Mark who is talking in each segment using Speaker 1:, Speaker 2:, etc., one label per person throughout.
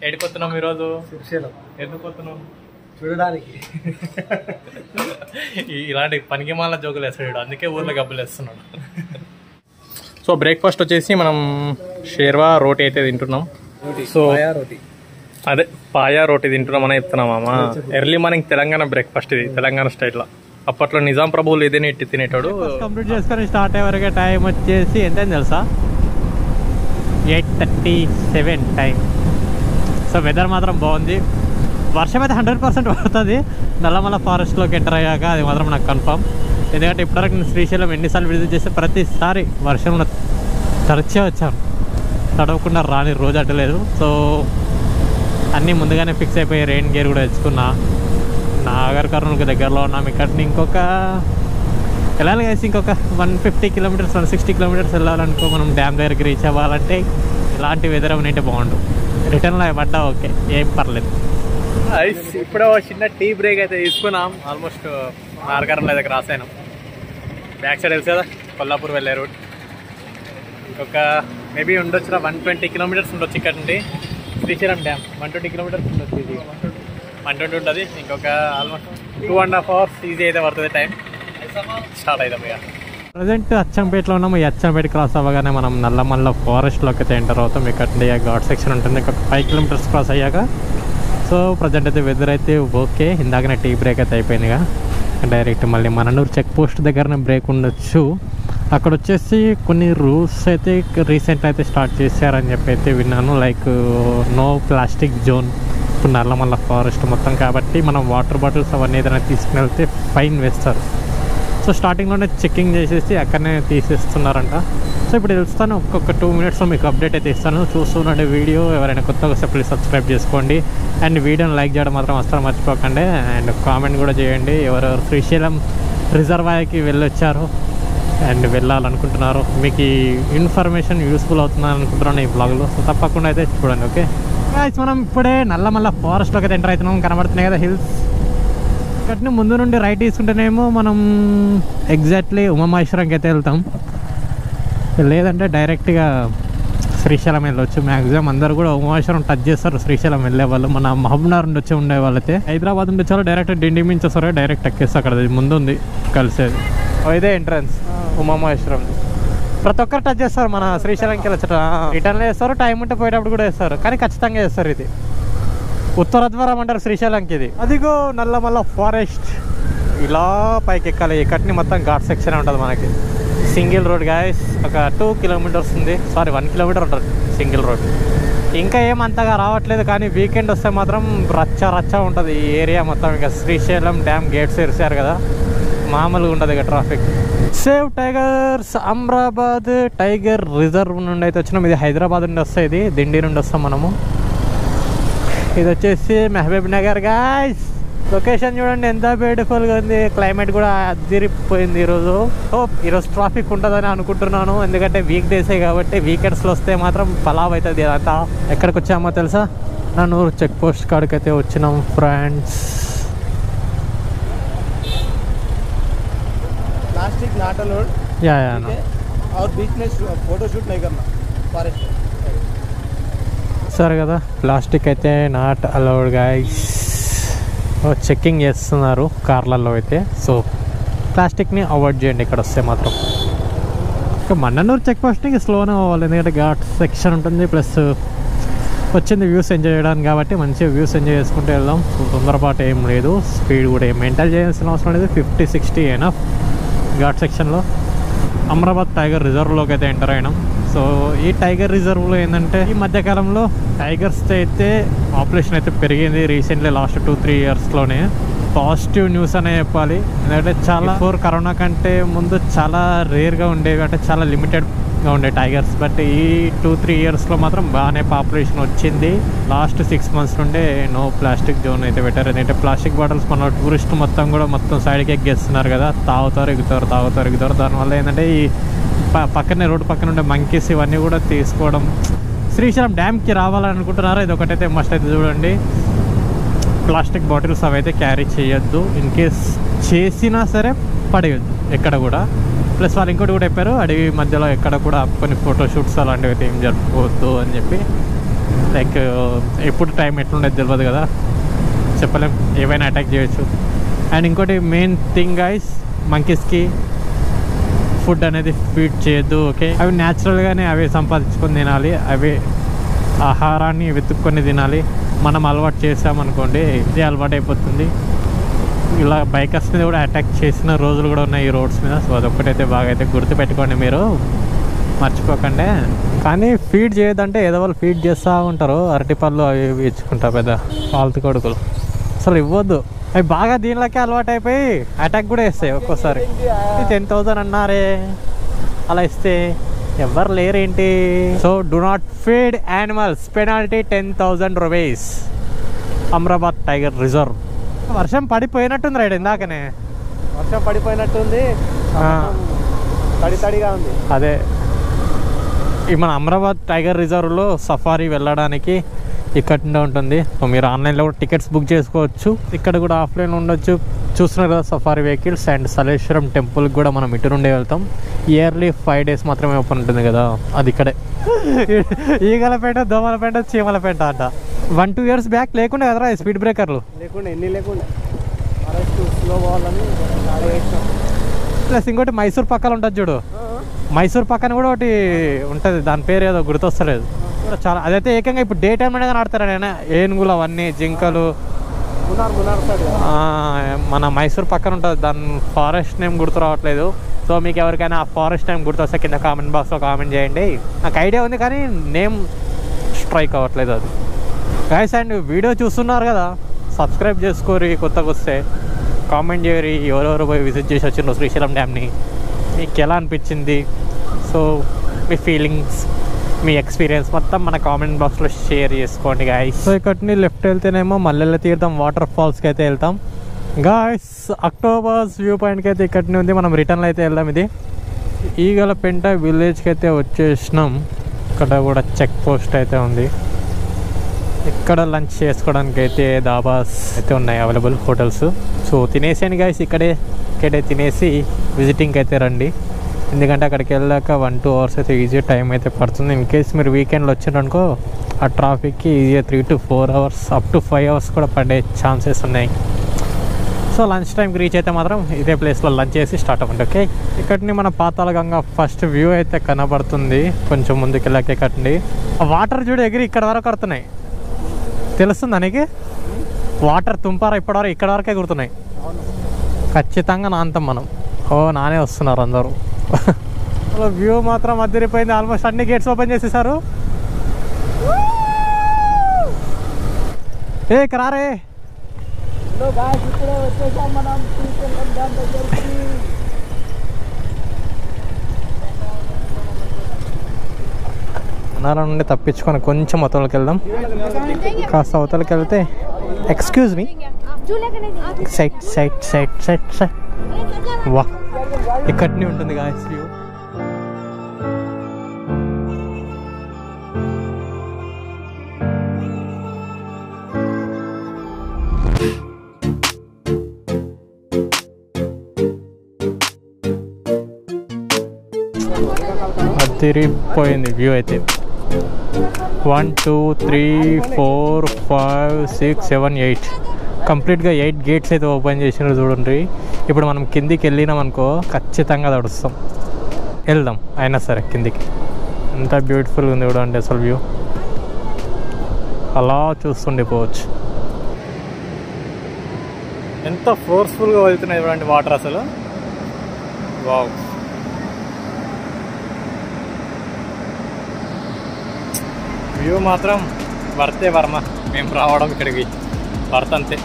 Speaker 1: ఏడుకొస్తున్నాం ఈరోజు
Speaker 2: శ్రీశైలం.
Speaker 1: ఎందుకు వస్తున్నాం?
Speaker 2: చూడడానికి.
Speaker 1: ఇలాంటి పనికి మాల జోకులు వేస్తాడు, అందుకే ఊర్లో గబ్బులు వేస్తున్నాడు. సో బ్రేక్ఫాస్ట్ వచ్చేసి మనం షేర్వా రోటీ అయితే తింటున్నాం. సో అదే పాయా రోటీ తింటున్నాం అని చెప్తున్నాం అమ్మా. ఎర్లీ మార్నింగ్ తెలంగాణ బ్రేక్ఫాస్ట్ ఇది, తెలంగాణ స్టైల్లో. అప్పట్లో నిజాం ప్రభువులు ఏదైనా ఇట్టి తినేటాడు.
Speaker 3: కంప్లీట్ చేసుకొని స్టార్ట్ అయ్యే వరకు టైం వచ్చేసి ఎంత తెలుసా? 8:37 టైం. సో వెదర్ మాత్రం బాగుంది. వర్షం అయితే 100% పడుతుంది నల్లమల ఫారెస్ట్లోకి ఎంటర్ అయ్యాక, అది మాత్రం నాకు కన్ఫర్మ్. ఎందుకంటే ఇప్పటివరకు నేను శ్రీశైలం ఎన్నిసార్లు విజిట్ చేస్తే ప్రతిసారి వర్షంలో తరచే వచ్చాను, తడవకుండా రాని రోజు అడ్డలేదు. సో అన్నీ ముందుగానే ఫిక్స్ అయిపోయి రెయిన్ గేర్ కూడా తెచ్చుకున్నా. నాగర్ కర్నూలుకి దగ్గరలో ఉన్నాం. ఇక్కడ ఇంకొక వెళ్ళాలి కలిసి ఇంకొక 150 కిలోమీటర్స్ 160 కిలోమీటర్స్ వెళ్ళాలనుకో మనం డ్యామ్ దగ్గరికి రీచ్ అవ్వాలంటే. ఇలాంటి వెదర్ ఉంటే బాగుండు. రిటర్న్లో పడ్డా ఓకే, ఏం పర్లేదు.
Speaker 1: ఇప్పుడే చిన్న టీ బ్రేక్ అయితే తీసుకున్నాం. ఆల్మోస్ట్ నాగర్కర్నూలు దగ్గర రాసాను. బ్యాక్ సైడ్ తెలుసు కదా కొల్లాపూర్ వెళ్ళే రూట్. ఇంకొక మేబీ ఉండొచ్చు 120 కిలోమీటర్స్ ఉండొచ్చు ఇక్కడ నుండి శ్రీశైలం డ్యామ్. 120 కిలోమీటర్స్ ఉండొచ్చు, ఇది 120 ఉంటుంది. ఇంకొక ఆల్మోస్ట్ 2.5 hours ఈజీ అయితే పడుతుంది టైం. స్టార్ట్ అవుతాం ఇక.
Speaker 3: ప్రజెంట్ అచ్చంపేటలో ఉన్నాము. ఈ అచ్చంపేట క్రాస్ అవ్వగానే మనం నల్లమల్ల ఫారెస్ట్లోకి అయితే ఎంటర్ అవుతాం. ఇక్కడ ఘాట్ సెక్షన్ ఉంటుంది, ఇంకొక 5 కిలోమీటర్స్ క్రాస్ అయ్యాక. సో ప్రజెంట్ అయితే వెదర్ అయితే ఓకే. ఇందాకనే టీ బ్రేక్ అయితే అయిపోయిందిగా. డైరెక్ట్ మళ్ళీ మననూరు చెక్ పోస్ట్ దగ్గరనే బ్రేక్ ఉండొచ్చు. అక్కడ వచ్చేసి కొన్ని రూల్స్ అయితే రీసెంట్ అయితే స్టార్ట్ చేశారని చెప్పి అయితే విన్నాను. లైక్ నో ప్లాస్టిక్ జోన్ ఇప్పుడు నల్లమల్ల ఫారెస్ట్ మొత్తం కాబట్టి మనం వాటర్ బాటిల్స్ అవన్నీ ఏదైనా తీసుకుని వెళ్తే ఫైన్ వేస్తారు. సో స్టార్టింగ్లోనే చెక్కింగ్ చేసేసి అక్కడనే తీసేస్తున్నారంట. సో ఇప్పుడు తెలుస్తాను, ఒక్కొక్క 2 minutesలో మీకు అప్డేట్ అయితే ఇస్తాను. చూస్తుండే వీడియో ఎవరైనా కొత్తగా వస్తే ప్లీజ్ సబ్స్క్రైబ్ చేసుకోండి. అండ్ వీడియోని లైక్ చేయడం మాత్రం అస్సలు మర్చిపోకండి. అండ్ కామెంట్ కూడా చేయండి ఎవరెవరు శ్రీశైలం రిజర్వాయర్కి వెళ్ళొచ్చారు అండ్ వెళ్ళాలనుకుంటున్నారు. మీకు ఈ ఇన్ఫర్మేషన్ యూస్ఫుల్ అవుతుందని అనుకుంటున్నాను ఈ బ్లాగ్లో. సో తప్పకుండా అయితే చూడండి. ఓకే గాయ్స్, మనం ఇప్పుడే నల్లమల్ల ఫారెస్ట్లోకి అయితే ఎంటర్ అవుతున్నాం. కనబడుతున్నాయి కదా హిల్స్. ఇక్కడిని ముందు నుండి రైట్ తీసుకుంటేనేమో మనం ఎగ్జాక్ట్లీ ఉమామహేశ్వరంకి అయితే వెళ్తాం, లేదంటే డైరెక్ట్గా శ్రీశైలం వెళ్ళొచ్చు. మ్యాక్సిమం అందరూ కూడా ఉమామహేశ్వరం టచ్ చేస్తారు శ్రీశైలం వెళ్ళే వాళ్ళు. మన మహబూబ్నగర్ నుండి వచ్చి ఉండే వాళ్ళైతే హైదరాబాద్ నుండి వచ్చారు డైరెక్ట్ డిండి మించి వస్తారు, డైరెక్ట్ ఎక్కేస్తారు. అక్కడ ముందు ఉంది కలిసేది, ఇదే ఎంట్రన్స్ ఉమామహేశ్వరం. ప్రతి ఒక్కరు టచ్ చేస్తారు మన శ్రీశైలంకి వెళ్ళొచ్చట. రిటర్న్లో వేస్తారు, టైం ఉంటే పోయేటప్పుడు కూడా వేస్తారు, కానీ ఖచ్చితంగా చేస్తారు. ఇది ఉత్తర ద్వారం అంటారు శ్రీశైలంకి. ఇది అదిగో నల్లమల్ల ఫారెస్ట్. ఇలా పైకి ఎక్కాలి. ఇక్కడిని మొత్తం ఘాట్ సెక్షన్ ఉంటుంది మనకి. సింగిల్ రోడ్ గాయస్, ఒక 2 kilometers ఉంది, సారీ 1 kilometer ఉంటుంది సింగిల్ రోడ్. ఇంకా ఏమంతగా రావట్లేదు, కానీ వీకెండ్ వస్తే మాత్రం రచ్చ రచ్చ ఉంటుంది ఈ ఏరియా మొత్తం. ఇక శ్రీశైలం డ్యామ్ గేట్స్ తెరిచారు కదా, మామూలుగా ఉండదు ఇక traffic. Save tigers Amrabad tiger reserve నుండి అయితే వచ్చినాం. ఇది హైదరాబాద్ నుండి వస్తాయి, ఇది దిండి నుండి వస్తాం మనము. ఇది వచ్చేసి మహబూబ్ నగర్ గాయ్స్. లొకేషన్ చూడండి ఎంత బ్యూటిఫుల్గా ఉంది. క్లైమేట్ కూడా అదిరిపోయింది ఈరోజు. ఈరోజు ట్రాఫిక్ ఉంటుందని అనుకుంటున్నాను, ఎందుకంటే వీక్ డేసే కాబట్టి. వీకెండ్స్లో వస్తే మాత్రం పలావ్ అవుతుంది అదంతా. ఎక్కడికి వచ్చామో తెలుసా? నన్నూరు చెక్ పోస్ట్ కాడికి అయితే వచ్చినాం ఫ్రెండ్స్.
Speaker 2: प्लास्टिक नॉट अलाउड
Speaker 3: या
Speaker 2: और बीच में फोटो शूट नहीं करना फॉरेस्ट.
Speaker 3: సరే కదా, ప్లాస్టిక్ అయితే నాట్ అలౌడ్ గైస్. చెక్కింగ్ చేస్తున్నారు కార్లలో అయితే. సో ప్లాస్టిక్ని అవాయిడ్ చేయండి ఇక్కడ వస్తే మాత్రం. ఇంకా మన్ననూరు చెక్ పోస్ట్కి స్లోనే అవ్వాలి, ఎందుకంటే ఘాట్ సెక్షన్ ఉంటుంది. ప్లస్ వచ్చింది వ్యూస్ ఎంజాయ్ చేయడానికి కాబట్టి మంచిగా వ్యూస్ ఎంజాయ్ చేసుకుంటూ వెళ్దాం. సో తొందరపాటు ఏం లేదు, స్పీడ్ కూడా ఏం మెయింటైన్ చేయాల్సిన అవసరం లేదు. 50-60 ఎనఫ్ ఘాట్ సెక్షన్లో. అమ్రాబాద్ టైగర్ రిజర్వ్లోకి అయితే ఎంటర్ అయినాం. సో ఈ టైగర్ రిజర్వ్లో ఏంటంటే ఈ మధ్యకాలంలో టైగర్స్తో అయితే పాపులేషన్ అయితే పెరిగింది రీసెంట్లీ, లాస్ట్ 2-3 yearsలోనే. పాజిటివ్ న్యూస్ అనే చెప్పాలి, ఎందుకంటే చాలా బిఫోర్ కరోనా కంటే ముందు చాలా రేర్గా ఉండేవి, అంటే చాలా లిమిటెడ్గా ఉండే టైగర్స్. బట్ ఈ 2-3 yearsలో మాత్రం బాగానే పాపులేషన్ వచ్చింది. లాస్ట్ 6 months నుండే నో ప్లాస్టిక్ జోన్ అయితే పెట్టారు. ఎందుకంటే ప్లాస్టిక్ బాటిల్స్ మన టూరిస్ట్ మొత్తం సైడ్కి ఎగ్గేస్తున్నారు కదా, తాగుతారు ఎగుతారు. దానివల్ల ఏంటంటే ఈ పక్కనే రోడ్డు పక్కన ఉండే మంకీస్ ఇవన్నీ కూడా తీసుకోవడం. శ్రీశైలం డ్యామ్కి రావాలనుకుంటున్నారా, ఇది ఒకటైతే మస్ట్ అయితే చూడండి. ప్లాస్టిక్ బాటిల్స్ అవైతే క్యారీ చేయొద్దు, ఇన్ కేస్ చేసినా సరే పడేయద్దు ఎక్కడ కూడా. ప్లస్ వాళ్ళు ఇంకోటి కూడా చెప్పారు, అడవి మధ్యలో ఎక్కడ కూడా కొన్ని ఫోటోషూట్స్ అలాంటివి అయితే ఏం జరుపుకోవద్దు అని చెప్పి. లైక్ ఎప్పుడు టైం ఎట్లుండేది తెలియదు కదా, చెప్పలేం, ఏవైనా అటాక్ చేయొచ్చు. అండ్ ఇంకోటి మెయిన్ థింగ్ గైస్, మంకీస్కి ఫుడ్ అనేది ఫీడ్ చేయొద్దు. ఓకే, అవి న్యాచురల్గానే అవి సంపాదించుకొని తినాలి, అవి ఆహారాన్ని వెతుక్కొని తినాలి. మనం అలవాటు చేసామనుకోండి ఇది అలవాటు అయిపోతుంది. ఇలా బైకర్స్ మీద కూడా అటాక్ చేసిన రోజులు కూడా ఉన్నాయి ఈ రోడ్స్ మీద. సో అదొక్కటైతే బాగా అయితే గుర్తుపెట్టుకోండి, మీరు మర్చిపోకండి. కానీ ఫీడ్ చేయొద్దంటే ఏదో వాళ్ళు ఫీడ్ చేస్తూ ఉంటారు, అరటిపళ్ళు అవి ఇవి ఇచ్చుకుంటారు పెద్ద పాలతీ కొడుకులు. అసలు ఇవ్వద్దు, అవి బాగా దీనిలోకే అలవాటు అయిపోయి అటాక్ కూడా వేస్తాయి ఒక్కోసారి. 10,000 అన్నారే, అలా ఇస్తే ఎవరు లేరేంటి? So do not feed animals, penalty 10,000 rupees. Amrabad tiger reserve. వర్షం పడిపోయినట్టుంది రైడ్, ఇందాకనే
Speaker 2: వర్షం పడిపోయినట్టుంది, తడిగా ఉంది.
Speaker 3: అదే ఈ మన అమరాబాద్ టైగర్ రిజర్వ్లో సఫారీ వెళ్ళడానికి ఇక్కడ నుండే ఉంటుంది. మీరు ఆన్లైన్లో కూడా టికెట్స్ బుక్ చేసుకోవచ్చు, ఇక్కడ కూడా ఆఫ్లైన్ ఉండొచ్చు. చూస్తున్నారు కదా సఫారీ వెహికల్స్. అండ్ సలేశ్వరం టెంపుల్కి కూడా మనం ఇటు నుండే వెళ్తాం. ఇయర్లీ 5 days మాత్రమే ఓపెన్ ఉంటుంది కదా, అది ఇక్కడే. ఈగలపేట, దోమలపేట, చీమలపేట అంట. 1-2 years బ్యాక్ లేకుండా కదరా స్పీడ్ బ్రేకర్లు,
Speaker 2: లేకుండా ఎన్ని లేకుండా స్లో పోవాలని.
Speaker 3: ప్లస్ ఇంకోటి మైసూర్ పక్కన ఉంటుంది చూడు, మైసూర్ పక్కన కూడా ఒకటి ఉంటుంది, దాని పేరు ఏదో గుర్తొస్తలేదు. చాలా అదైతే ఏకంగా ఇప్పుడు డే టైం అనేది ఆడతారా నేను, ఏనుగులు అవన్నీ, జింకలు. మన మైసూర్ పక్కన ఉంటుంది, దాని ఫారెస్ట్ నేమ్ గుర్తు రావట్లేదు. సో మీకు ఎవరికైనా ఆ ఫారెస్ట్ నేమ్ గుర్తొస్తే కింద కామెంట్ బాక్స్లో కామెంట్ చేయండి. నాకు ఐడియా ఉంది కానీ నేమ్ స్ట్రైక్ అవ్వట్లేదు అది. గైస్ అండ్ వీడియో చూస్తున్నారు కదా, సబ్స్క్రైబ్ చేసుకోరి, కొత్తగా వస్తే కామెంట్ చేయరి. ఎవరెవరు పోయి విజిట్ చేసి వచ్చిండ్రు శ్రీశైలం డ్యామ్ని, మీకు ఎలా అనిపించింది? సో మీ ఫీలింగ్స్, మీ ఎక్స్పీరియన్స్ మొత్తం మన కామెంట్ బాక్స్లో షేర్ చేసుకోండి గాయస్. సో ఇక్కడిని లెఫ్ట్ వెళ్తేనేమో మల్లెల తీర్థం వాటర్ ఫాల్స్కి అయితే వెళ్తాం గాయస్. అక్టోబర్స్ వ్యూ పాయింట్కి అయితే ఇక్కడిని ఉంది, మనం రిటర్న్లో అయితే వెళ్దాం. ఇది ఈగలపెంట విలేజ్కి అయితే వచ్చేసినాం. ఇక్కడ కూడా చెక్ పోస్ట్ అయితే ఉంది. ఇక్కడ లంచ్ చేసుకోవడానికి అయితే దాబాస్ అయితే ఉన్నాయి అవైలబుల్, హోటల్స్. సో తినేసాను గాయస్, ఇక్కడే తినేసి విజిటింగ్కి అయితే రండి. ఎందుకంటే అక్కడికి వెళ్ళాక 1-2 hours అయితే ఈజీ టైం అయితే పడుతుంది. ఇన్ కేస్ మీరు వీకెండ్లో వచ్చిండ్రనుకో ఆ ట్రాఫిక్కి ఈజీగా 3 to 4 hours, up to 5 hours కూడా పడే ఛాన్సెస్ ఉన్నాయి. సో లంచ్ టైంకి రీచ్ అయితే మాత్రం ఇదే ప్లేస్లో లంచ్ చేసి స్టార్ట్ అవ్వండి. ఓకే, ఇక్కడిని మన పాతాళగంగ ఫస్ట్ వ్యూ అయితే కనబడుతుంది. కొంచెం ముందుకు వెళ్ళాక ఇక్కడి వాటర్ చూడు ఎగిరి ఇక్కడ వరకు కడుతున్నాయి, తెలుస్తుందా నీకు? వాటర్ తుంపారా ఇప్పటివరకు ఇక్కడ వరకే ఎగురుతున్నాయి. ఖచ్చితంగా నాంతం మనం. నానే వస్తున్నారు అందరూ. వ్యూ మాత్రం అదిరిపోయింది. ఆల్మోస్ట్ అన్ని గేట్స్ ఓపెన్ చేసేసారు. ఏ కరారే అన్నారం నుండి తప్పించుకొని కొంచెం అవతలకి వెళ్దాం. కాస్త అవతలకి వెళ్తే excuse me, site site site site site. వా, ఇక్కడనే ఉంటుంది గాయస్ వ్యూ. అదిరిపోయింది వ్యూ అయితే. 1 2 3 4 5 6 7 8 కంప్లీట్గా 8 గేట్స్ అయితే ఓపెన్ చేసినారు చూడండి. ఇప్పుడు మనం కిందికి వెళ్ళినాం అనుకో ఖచ్చితంగా తడుస్తాం. వెళ్దాం అయినా సరే కిందికి. ఎంత బ్యూటిఫుల్గా ఉంది చూడండి అసలు వ్యూ, అలా చూస్తుండిపోవచ్చు.
Speaker 1: ఎంత ఫోర్స్ఫుల్గా వెళ్తున్నాయి చూడండి వాటర్ అసలు. వావ్, వ్యూ మాత్రం వర్తే వర్మ. మేము రావడం ఇక్కడికి వర్త్ అంతే.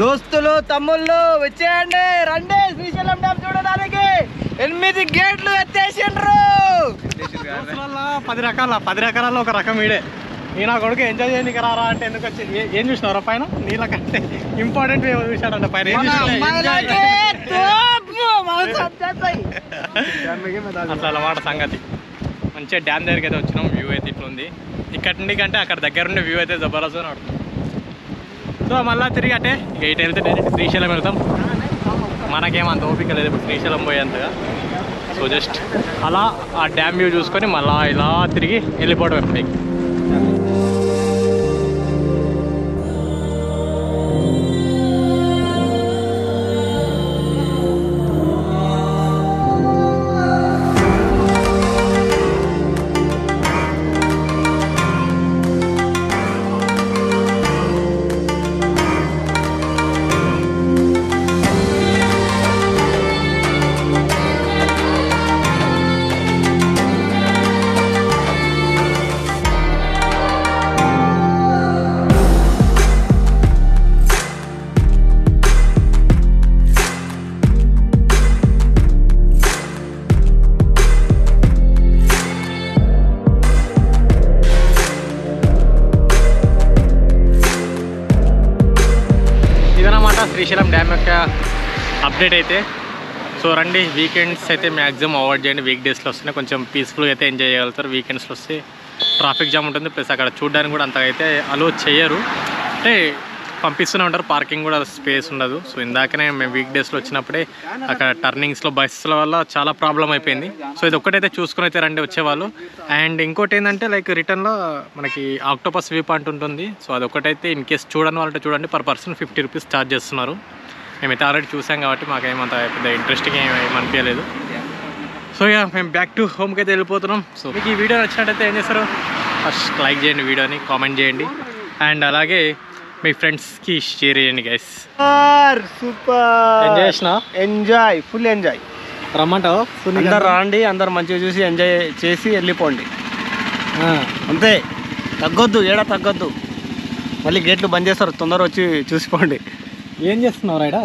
Speaker 2: దోస్తులు తమ్ముళ్ళు వచ్చేయండి, రండి శ్రీశైలం డ్యామ్ చూడడానికి. 8 గేట్లు ఎత్తేసిండ్రు.
Speaker 3: 10 రకాలలో ఒక రకం ఈడే. ఈ నా కొడుకు ఎంజాయ్ చేయడానికి రారా అంటే ఎందుకు వచ్చి ఏం చూసినారా పైన? నీళ్ళ కంటే ఇంపార్టెంట్ చూసాడంట పైన. అట్లా అన్నమాట సంగతి. మంచిగా డ్యామ్ దగ్గరికి అయితే వచ్చినాం. వ్యూ అయితే ఇట్లా ఉంది. ఇక్కడ నుండి కంటే అక్కడ దగ్గర ఉండే వ్యూ అయితే జబర్దస్త్ అని ఆడుతుంది. సో మళ్ళీ తిరిగి అంటే ఇక ఇటు వెళ్తే డైరెక్ట్ శ్రీశైలం వెళ్తాం. మనకేమంత ఓపిక లేదు ఇప్పుడు శ్రీశైలం పోయేంతగా. సో జస్ట్ అలా ఆ డ్యామ్ వ్యూ చూసుకొని మళ్ళీ ఇలా తిరిగి వెళ్ళిపోవడం ఎప్పటికి. శ్రీశైలం డ్యామ్ యొక్క అప్డేట్ అయితే. సో రండి, వీకెండ్స్ అయితే మ్యాక్సిమం అవాయిడ్ చేయండి. వీక్ డేస్లో వస్తేనే కొంచెం పీస్ఫుల్గా అయితే ఎంజాయ్ చేయగలుగుతారు. వీకెండ్స్లో వస్తే ట్రాఫిక్ జామ్ ఉంటుంది, ప్లస్ అక్కడ చూడడానికి కూడా అంతగా అయితే అలో చేయరు. అంటే పంపిస్తూనే ఉంటారు, పార్కింగ్ కూడా స్పేస్ ఉండదు. సో ఇందాకనే మేము వీక్ డేస్లో వచ్చినప్పుడే అక్కడ టర్నింగ్స్లో బస్సుల వల్ల చాలా ప్రాబ్లం అయిపోయింది. సో ఇది ఒక్కటైతే చూసుకుని అయితే రండి వచ్చేవాళ్ళు. అండ్ ఇంకోటి ఏంటంటే లైక్ రిటర్న్లో మనకి ఆక్టోపస్ వ్యూ పాయింట్ ఉంటుంది. సో అది ఒకటైతే ఇన్ కేస్ చూడని వాళ్ళంటే చూడండి, పర్ పర్సన్ 50 రూపీస్ ఛార్జ్ చేస్తున్నారు. మేమైతే ఆల్రెడీ చూసాం కాబట్టి మాకేమంత పెద్ద ఇంట్రెస్టింగ్ ఏమనిపించలేదు. సో ఇక మేము బ్యాక్ టు హోమ్కి అయితే వెళ్ళిపోతున్నాం. సో మీకు ఈ వీడియో నచ్చినట్టయితే ఏం చేస్తారు? ఫస్ట్ లైక్ చేయండి, వీడియోని కామెంట్ చేయండి, అండ్ అలాగే మీ ఫ్రెండ్స్కి షేర్ చేయండి గైస్.
Speaker 2: సూపర్
Speaker 3: ఎంజాయ్ చేసిన,
Speaker 2: ఎంజాయ్, ఫుల్ ఎంజాయ్.
Speaker 3: రమ్మంటావు?
Speaker 2: అందరు రాండి, అందరు మంచిగా చూసి ఎంజాయ్ చేసి వెళ్ళిపోండి. అంతే, తగ్గొద్దు, ఏడా తగ్గొద్దు. మళ్ళీ గేట్లు బంద్ చేస్తారు, తొందరగా వచ్చి చూసిపోండి.
Speaker 3: ఏం చేస్తున్నావు రైడా?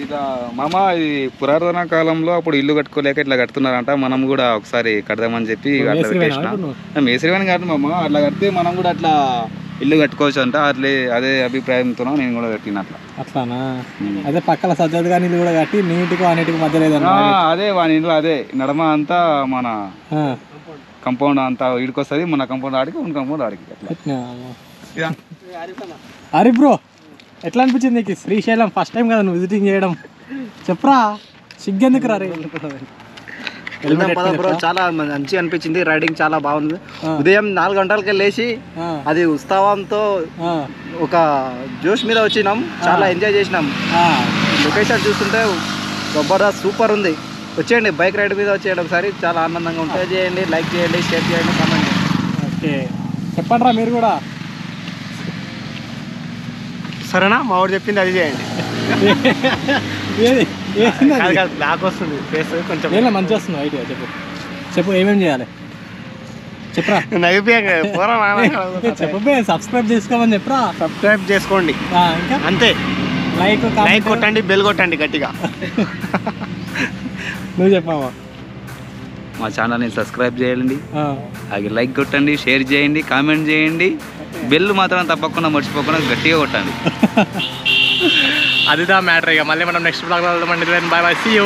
Speaker 4: ఇక మామ, ఇది పురాతన కాలంలో అప్పుడు ఇల్లు కట్టుకోలేక ఇట్లా కడుతున్నారంట. మనం కూడా ఒకసారి కడదామని చెప్పి అట్లా పెట్టేసిన. మేసరివని కాదు మామ, అట్లా కడితే మనం కూడా అట్లా ఇల్లు కట్టుకోవచ్చు అంట. అదే అభిప్రాయంతో నేను కూడా కట్టిన అట్లా.
Speaker 3: అట్లానా? అదే పక్కల సజ్జది కానీ ఇల్లు కూడా కట్టి నీటికి అన్నిటికి మధ్య లేదన్నా.
Speaker 4: అదే వాని ఇంట్లో అదే నడమ అంతా మన కంపౌండ్ అంతా ఇడికొస్తుంది. మన కంపౌండ్ ఆడికి ఉన్న కంపౌండ్ ఆడికి అట్లా.
Speaker 3: అరే బ్రో, ఎట్లా అనిపించింది నీకు శ్రీశైలం? ఫస్ట్ టైం కదా నువ్వు విజిటింగ్ చేయడం, చెప్పరా, సిగ్గెందుకు రా?
Speaker 2: బ్రో చాలా మంచి అనిపించింది, రైడింగ్ చాలా బాగుంది. ఉదయం 4 గంటలకి లేచి అది ఉత్సాహంతో ఒక జోష్ మీద వచ్చినాం, చాలా ఎంజాయ్ చేసినాం. లొకేషన్ చూస్తుంటే జబర్దస్త్, సూపర్ ఉంది. వచ్చేయండి, బైక్ రైడ్ మీద వచ్చేయండి ఒకసారి, చాలా ఆనందంగా ఉంటుంది. చేయండి, లైక్ చేయండి, షేర్ చేయండి, కామెంట్ చేయండి.
Speaker 3: ఓకే, చెప్పండి రా మీరు కూడా.
Speaker 2: సరేనా? మా వాడు చెప్పింది అది చేయండి. బ్లాక్ వస్తుంది ఫేస్ కొంచెం.
Speaker 3: మంచి వస్తుంది ఐడియా. చెప్పు ఏమేమి చేయాలి చెప్పరా. చెప్పే, సబ్స్క్రైబ్ చేసుకోమని చెప్పరా.
Speaker 2: సబ్స్క్రైబ్ చేసుకోండి,
Speaker 3: ఇంకా
Speaker 2: అంతే.
Speaker 3: లైక్
Speaker 2: కొట్టండి, బెల్ కొట్టండి గట్టిగా.
Speaker 3: నువ్వు చెప్పావా?
Speaker 4: మా ఛానల్ని సబ్స్క్రైబ్ చేయండి, అలాగే లైక్ కొట్టండి, షేర్ చేయండి, కామెంట్ చేయండి, బెల్ మాత్రం తప్పకుండా మర్చిపోకుండా గట్టిగా కొట్టండి.
Speaker 3: అదిదా మ్యాటర్. ఇక మళ్ళీ మనం నెక్స్ట్ బ్లాగ్లో వెళ్దామండి. Bye bye, see you.